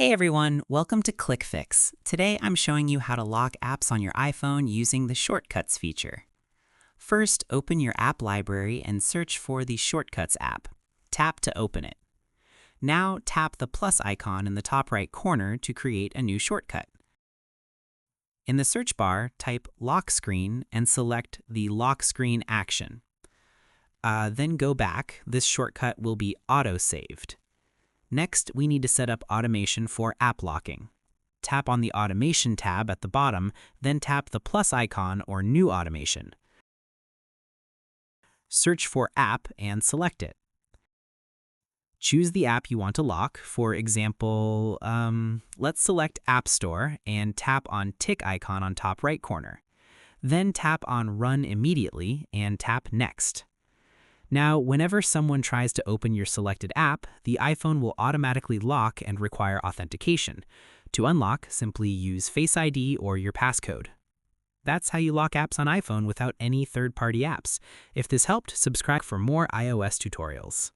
Hey everyone, welcome to ClickFix. Today I'm showing you how to lock apps on your iPhone using the Shortcuts feature. First, open your app library and search for the Shortcuts app. Tap to open it. Now tap the plus icon in the top right corner to create a new shortcut. In the search bar, type lock screen and select the lock screen action. Then go back. This shortcut will be auto-saved. Next, we need to set up automation for app locking. Tap on the Automation tab at the bottom, then tap the plus icon or New Automation. Search for App and select it. Choose the app you want to lock. For example, let's select App Store and tap on tick icon on top right corner. Then tap on Run Immediately and tap Next. Now, whenever someone tries to open your selected app, the iPhone will automatically lock and require authentication. To unlock, simply use Face ID or your passcode. That's how you lock apps on iPhone without any third-party apps. If this helped, subscribe for more iOS tutorials.